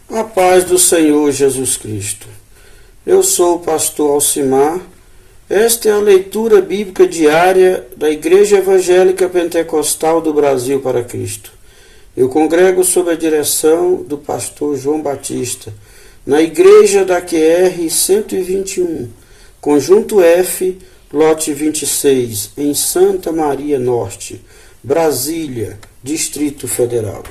A paz do Senhor Jesus Cristo. Eu sou o pastor Alcimar. Esta é a leitura bíblica diária da Igreja Evangélica Pentecostal do Brasil para Cristo. Eu congrego sob a direção do pastor João Batista, na Igreja da QR 121, Conjunto F, lote 26, em Santa Maria Norte, Brasília, Distrito Federal.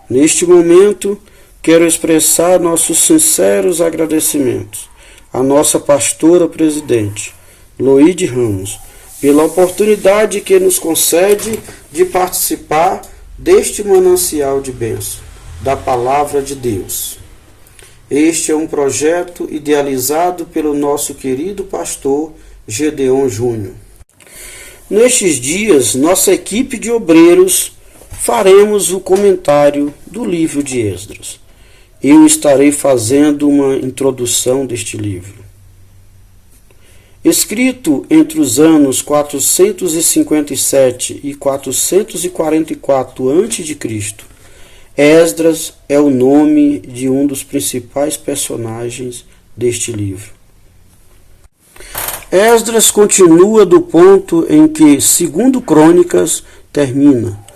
Neste momento, quero expressar nossos sinceros agradecimentos à nossa pastora presidente, Loide Ramos, pela oportunidade que nos concede de participar deste manancial de bênção, da Palavra de Deus. Este é um projeto idealizado pelo nosso querido pastor Gedeon Júnior. Nestes dias, nossa equipe de obreiros faremos o comentário do livro de Esdras. Eu estarei fazendo uma introdução deste livro. Escrito entre os anos 457 e 444 a.C., Esdras é o nome de um dos principais personagens deste livro. Esdras continua do ponto em que, segundo Crônicas, termina.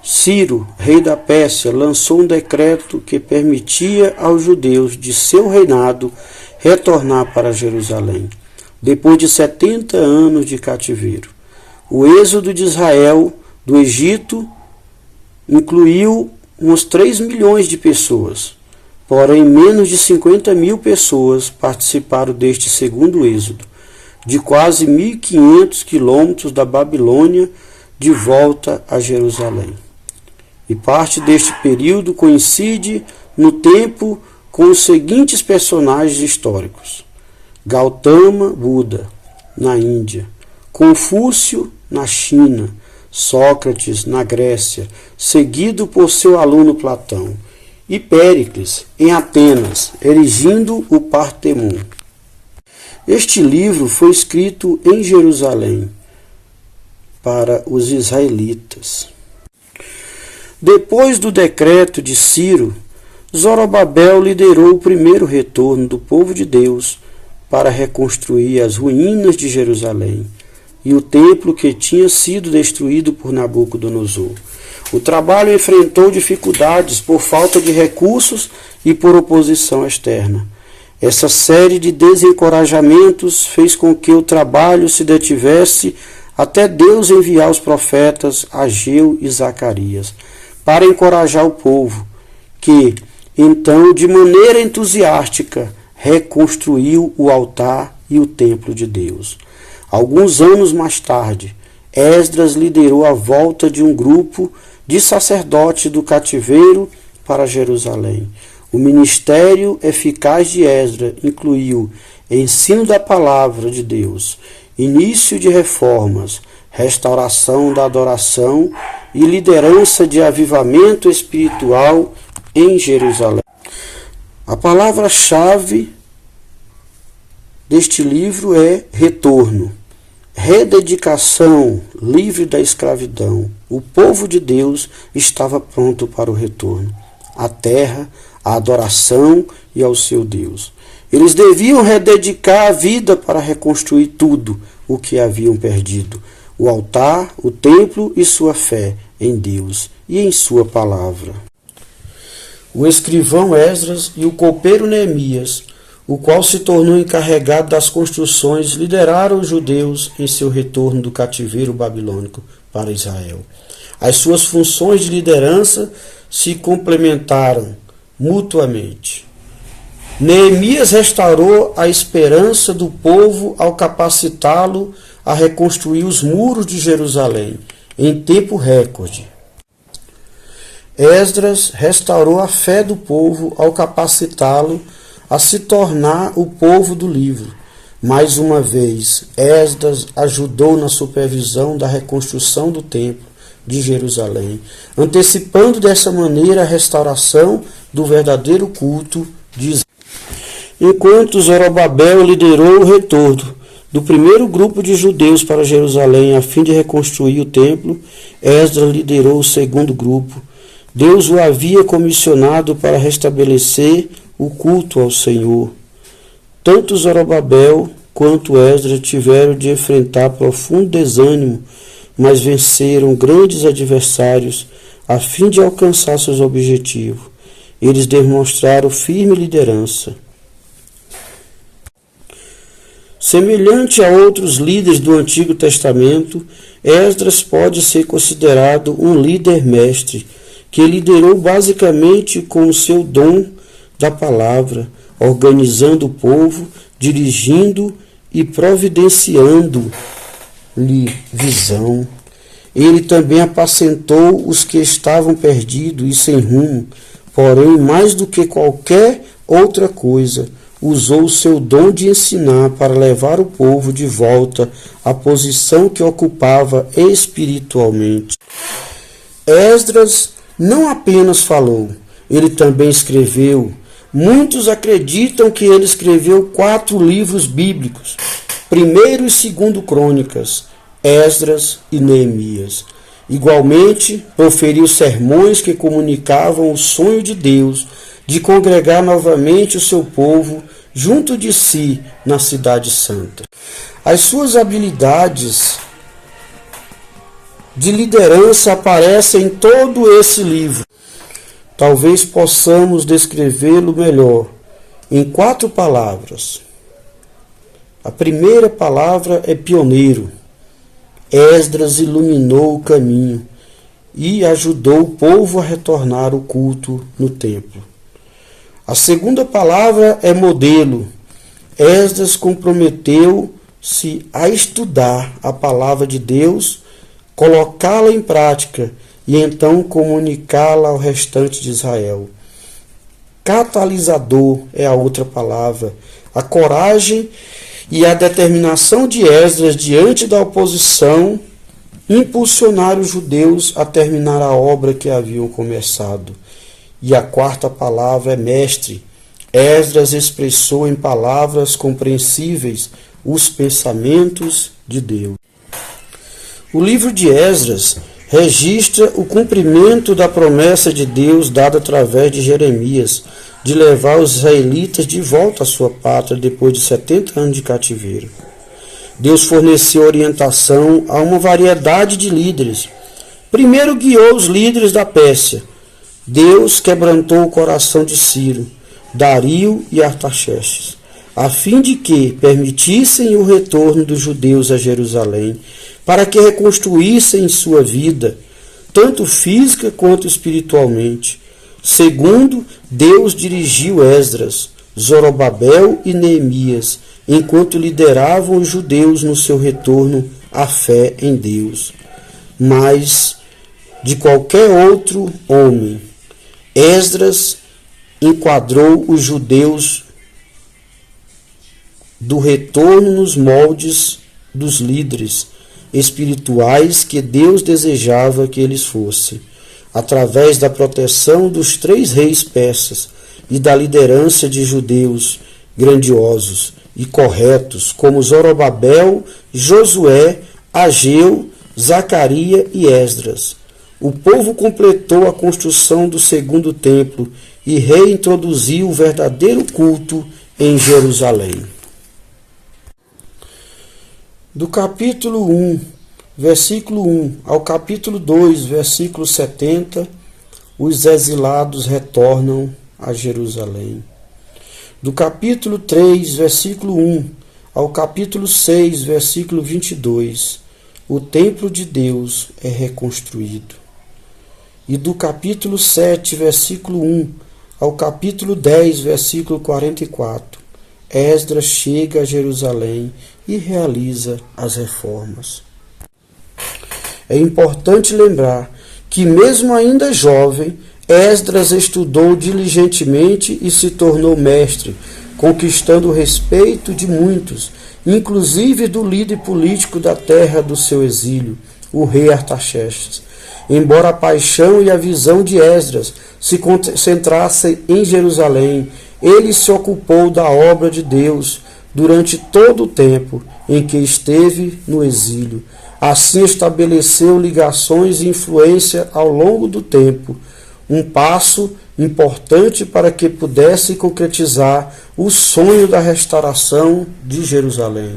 Ciro, rei da Pérsia, lançou um decreto que permitia aos judeus de seu reinado retornar para Jerusalém, depois de 70 anos de cativeiro. O êxodo de Israel do Egito incluiu uns 3 milhões de pessoas, porém menos de 50 mil pessoas participaram deste segundo êxodo, de quase 1.500 quilômetros da Babilônia de volta a Jerusalém. E parte deste período coincide no tempo com os seguintes personagens históricos: Gautama Buda, na Índia; Confúcio, na China; Sócrates, na Grécia, seguido por seu aluno Platão; e Péricles, em Atenas, erigindo o Partemon. Este livro foi escrito em Jerusalém para os israelitas. Depois do decreto de Ciro, Zorobabel liderou o primeiro retorno do povo de Deus para reconstruir as ruínas de Jerusalém e o templo que tinha sido destruído por Nabucodonosor. O trabalho enfrentou dificuldades por falta de recursos e por oposição externa. Essa série de desencorajamentos fez com que o trabalho se detivesse até Deus enviar os profetas Ageu e Zacarias para encorajar o povo, que, então, de maneira entusiástica, reconstruiu o altar e o templo de Deus. Alguns anos mais tarde, Esdras liderou a volta de um grupo de sacerdotes do cativeiro para Jerusalém. O ministério eficaz de Esdras incluiu ensino da palavra de Deus, início de reformas, restauração da adoração e liderança de avivamento espiritual em Jerusalém. A palavra-chave deste livro é retorno, rededicação, livre da escravidão. O povo de Deus estava pronto para o retorno, à terra, à adoração e ao seu Deus. Eles deviam rededicar a vida para reconstruir tudo o que haviam perdido: o altar, o templo e sua fé em Deus e em sua palavra. O escrivão Esdras e o copeiro Neemias, o qual se tornou encarregado das construções, lideraram os judeus em seu retorno do cativeiro babilônico para Israel. As suas funções de liderança se complementaram mutuamente. Neemias restaurou a esperança do povo ao capacitá-lo a reconstruir os muros de Jerusalém em tempo recorde. Esdras restaurou a fé do povo ao capacitá-lo a se tornar o povo do livro. Mais uma vez, Esdras ajudou na supervisão da reconstrução do templo de Jerusalém, antecipando dessa maneira a restauração do verdadeiro culto de Israel. Enquanto Zorobabel liderou o retorno do primeiro grupo de judeus para Jerusalém a fim de reconstruir o templo, Esdras liderou o segundo grupo Deus o havia comissionado para restabelecer o culto ao Senhor. Tanto Zorobabel quanto Esdras tiveram de enfrentar profundo desânimo, mas venceram grandes adversários a fim de alcançar seus objetivos. Eles demonstraram firme liderança. Semelhante a outros líderes do Antigo Testamento, Esdras pode ser considerado um líder mestre, que liderou basicamente com o seu dom da palavra, organizando o povo, dirigindo e providenciando-lhe visão. Ele também apacentou os que estavam perdidos e sem rumo, porém, mais do que qualquer outra coisa, usou o seu dom de ensinar para levar o povo de volta à posição que ocupava espiritualmente. Esdras não apenas falou, ele também escreveu. Muitos acreditam que ele escreveu 4 livros bíblicos, 1º e 2º Crônicas, Esdras e Neemias. Igualmente, proferiu sermões que comunicavam o sonho de Deus de congregar novamente o seu povo junto de si na Cidade Santa. As suas habilidades de liderança aparecem em todo esse livro. Talvez possamos descrevê-lo melhor em 4 palavras. A primeira palavra é pioneiro. Esdras iluminou o caminho e ajudou o povo a retornar ao culto no templo. A segunda palavra é modelo. Esdras comprometeu-se a estudar a palavra de Deus, colocá-la em prática e então comunicá-la ao restante de Israel. Catalisador é a outra palavra. A coragem e a determinação de Esdras diante da oposição impulsionaram os judeus a terminar a obra que haviam começado. E a quarta palavra é mestre. Esdras expressou em palavras compreensíveis os pensamentos de Deus. O livro de Esdras registra o cumprimento da promessa de Deus dada através de Jeremias, de levar os israelitas de volta à sua pátria depois de 70 anos de cativeiro. Deus forneceu orientação a uma variedade de líderes. Primeiro guiou os líderes da Pérsia. Deus quebrantou o coração de Ciro, Dario e Artaxerxes, a fim de que permitissem o retorno dos judeus a Jerusalém, para que reconstruíssem sua vida, tanto física quanto espiritualmente. Segundo, Deus dirigiu Esdras, Zorobabel e Neemias, enquanto lideravam os judeus no seu retorno à fé em Deus. Mas, de qualquer outro homem, Esdras enquadrou os judeus do retorno nos moldes dos líderes espirituais que Deus desejava que eles fossem, através da proteção dos 3 reis persas e da liderança de judeus grandiosos e corretos, como Zorobabel, Josué, Ageu, Zacarias e Esdras. O povo completou a construção do 2º templo e reintroduziu o verdadeiro culto em Jerusalém. Do capítulo 1, versículo 1 ao capítulo 2, versículo 70, os exilados retornam a Jerusalém. Do capítulo 3, versículo 1 ao capítulo 6, versículo 22, o templo de Deus é reconstruído. E do capítulo 7, versículo 1 ao capítulo 10, versículo 44, Esdras chega a Jerusalém e realiza as reformas. É importante lembrar que, mesmo ainda jovem, Esdras estudou diligentemente e se tornou mestre, conquistando o respeito de muitos, inclusive do líder político da terra do seu exílio, o rei Artaxerxes. Embora a paixão e a visão de Esdras se concentrassem em Jerusalém, ele se ocupou da obra de Deus durante todo o tempo em que esteve no exílio. Assim estabeleceu ligações e influência ao longo do tempo. um passo importante para que pudesse concretizar o sonho da restauração de Jerusalém.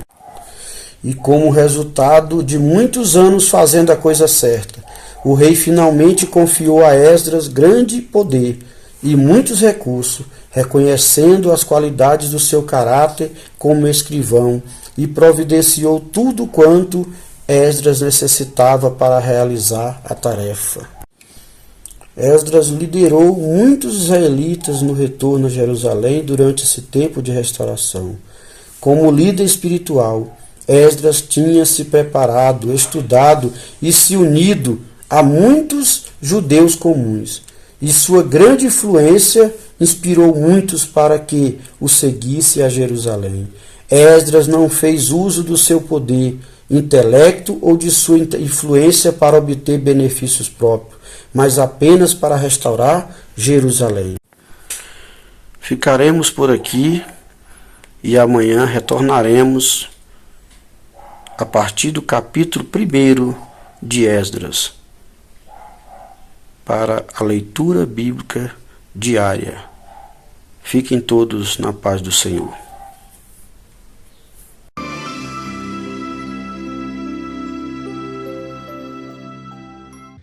E como resultado de muitos anos fazendo a coisa certa, o rei finalmente confiou a Esdras grande poder e muitos recursos, reconhecendo as qualidades do seu caráter como escrivão, e providenciou tudo quanto Esdras necessitava para realizar a tarefa. Esdras liderou muitos israelitas no retorno a Jerusalém durante esse tempo de restauração. Como líder espiritual, Esdras tinha se preparado, estudado e se unido a muitos judeus comuns, e sua grande influência inspirou muitos para que o seguisse a Jerusalém. Esdras não fez uso do seu poder, intelecto ou de sua influência para obter benefícios próprios, mas apenas para restaurar Jerusalém. Ficaremos por aqui e amanhã retornaremos a partir do capítulo 1 de Esdras para a leitura bíblica diária. Fiquem todos na paz do Senhor.